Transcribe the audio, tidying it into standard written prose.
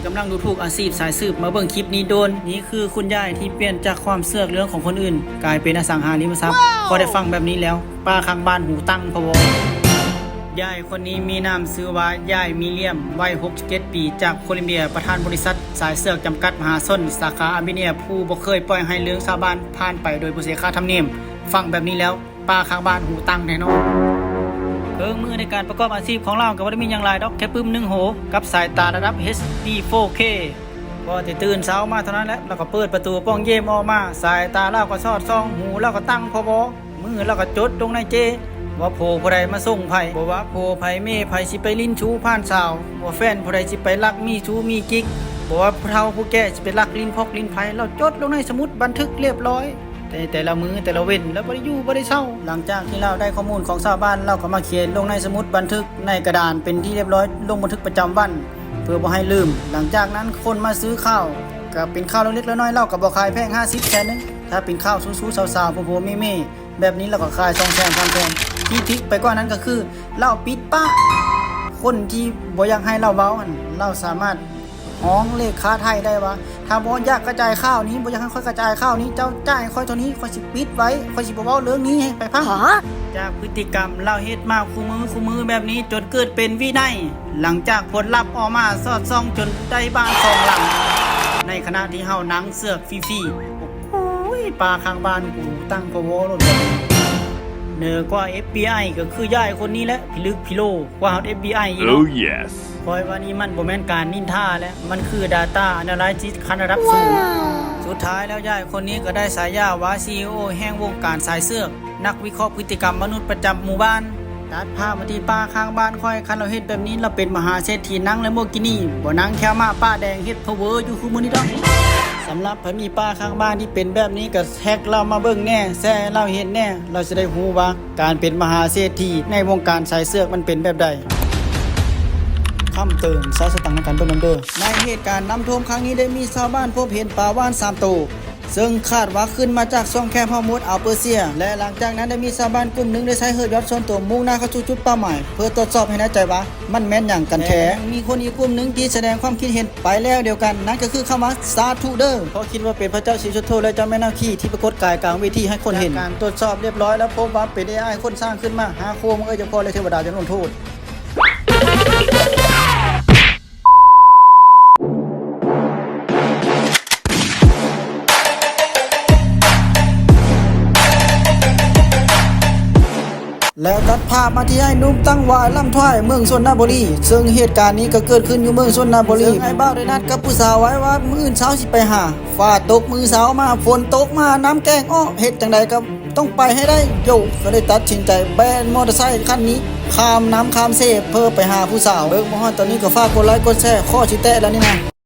กำลังดูถูกอาชีพสายสืบมาเบิ่งคลิปนี้โดนนี่คือคุณยายที่เปลี่ยนจากความเสื่อเรื่องของคนอื่นกลายเป็นอสังหาริมทรัพย์พอได้ฟังแบบนี้แล้วป้าข้างบ้านหูตั้งพะวงยายคนนี้มีนามชื่อว่ายายมิเลียมวัย67 ปีจากโคลัมเบียประธานบริษัทสายเสือกจำกัดมหาชนสาขาอาร์เมเนียผู้บ่เคยปล่อยให้เรื่องชาวบ้านผ่านไปโดยบ่เสียค่าธรรมเนียมฟังแบบนี้แล้วป้าข้างบ้านหูตั้งแน่นอนเครื่องมือในการประกอบอาชีพของเราก็บ่ได้มีอย่างไรดอกแค่ปึ้ม1โหกับสายตาระดับ HD 4K พอที่ตื่นเช้ามาเท่านั้นแหละเราก็เปิดประตูป้องเย่มออกมาสายตาเราก็สอดส่องหูเราก็ตั้งพอมือเราก็จดตรงในเจว่าโผผู้ใดมาส่งไผ่บ่ว่าโผไผ่เม่ไผ่สิไปลิ้นชูผ่านสาวว่าแฟนผู้ใดสิไปลักมีชูมีกิ๊กบ่ว่าผู้เฒ่าผู้แก่สิไปลักลิ้นพกลิ้นไผ่เราจดลงในสมุดบันทึกเรียบร้อยแต่ละมือแต่ละเว้นแล้วบ่ได้อยู่บ่ได้เศร้าหลังจากที่เราได้ข้อมูลของชาวบ้านเราก็มาเขียนลงในสมุดบันทึกในกระดานเป็นที่เรียบร้อยลงบันทึกประจำวันเพื่อบ่ให้ลืมหลังจากนั้นคนมาซื้อข้าวก็เป็นข้าวเล็กๆน้อยๆเราก็บ่ขายแพง50แสนนึงถ้าเป็นข้าวสู้ๆสาวๆโผๆเม่ๆแบบนี้เราก็ขาย2แสน3แสนที่ทิกไปกว่านั้นก็คือเล่าปิดปะคนที่บ่อยากให้เราเว้าเราสามารถห้องเลขค่าไทยได้ว่าถ้าบ่อยากกระจายข้าวนี้บ่อยากให้ค่อยกระจายข้าวนี้เจ้าจ่ายค่อยเท่านี้ค่อยสิปิดไว้ค่อยสิบ่เว้าเรื่องนี้ให้ไปพังจากพฤติกรรมเราเฮ็ดมาคู่มือแบบนี้จนเกิดเป็นวินัยหลังจากผลลัพธ์ออกมาสอดส่องจนได้บ้าน2หลังในขณะที่เฮานั่งเสือกฟรีๆโอ้ยปลาข้างบ้านกูตั้งพะโวรถเหนือกว่า FBI ก็คือยายคนนี้แหละพิลึกพิโลกว่า FBI อีกเนาะ Oh yes คอยว่านี่มันบ่แม่นการนินทาแล้วมันคือ Data Analysis ขั้นระดับสูงสุดท้ายแล้วยายคนนี้ก็ได้สายาว่า CEO แห่งวงการสายเสือกนักวิเคราะห์พฤติกรรมมนุษย์ประจำหมู่บ้านตัดภาพมาที่ป้าข้างบ้านค่อยคันเราเฮ็ดแบบนี้เราเป็นมหาเศรษฐีนั่งและโมกินี่บ่นั่งแค่มาป้าแดงเฮ็ดเพอเวอร์อยู่คือมื้อนี้ดอกสำหรับเพิ่นมีป้าข้างบ้านที่เป็นแบบนี้ก็แฮกเรามาเบิ่งแน่แซ่เราเห็นแน่เราจะได้ฮู้ว่าการเป็นมหาเศรษฐีในวงการสายเสือกมันเป็นแบบใดคำเตือนใช้สตังค์ในการเบิ่งนำเด้อในเหตุการณ์น้ำท่วมครั้งนี้ได้มีชาวบ้านพบเห็นปลาว่าน3ตัวซึ่งคาดว่าขึ้นมาจากช่องแคบฮอร์โมดอัลเปอร์เซียและหลังจากนั้นได้มีชาวบ้านกลุ่มหนึ่งได้ใช้เฮือยอดส่วนตัวมุ่งหน้าเข้าสู่จุดเป้าหมายเพื่อตรวจสอบให้แน่ใจว่ามันแม่นอย่างกันแท้มีคนอีกกลุ่มหนึ่งที่แสดงความคิดเห็นไปแล้วเดียวกันนั่นก็คือคำว่าสาธุเด้อเพราะคิดว่าเป็นพระเจ้าศรีสุโธและเจ้าแม่นาคีที่ปรากฏกายกลางเวทีให้คนเห็นการตรวจสอบเรียบร้อยแล้วพบว่าเป็น AI คนสร้างขึ้นมาหาโคมจะพอเลยเทวดาจะลงโทษแล้วตัดภาพมาที่ให้นุ่มตั้งวายล่ำถ้วยเมืองชนบุรีซึ่งเหตุการณ์นี้ก็เกิดขึ้นอยู่เมืองชนบุรีไอ้บ้าได้นัดกับผู้สาวไว้ว่ามื้ออื่นเช้าสิไปหาฟ้าตกมือเช้ามาฝนตกมาน้ำแกงอ้อเฮ็ดจังใดก็ต้องไปให้ได้โยก็ได้ตัดสินใจแบนมอเตอร์ไซค์คันนี้ข้ามน้ำข้ามเซเพื่อไปหาผู้สาวเบิ่งบ่ฮอดตอนนี้ก็ฝากกดไลค์กดแชร์ข้อสิแตะแล้วนี่นะ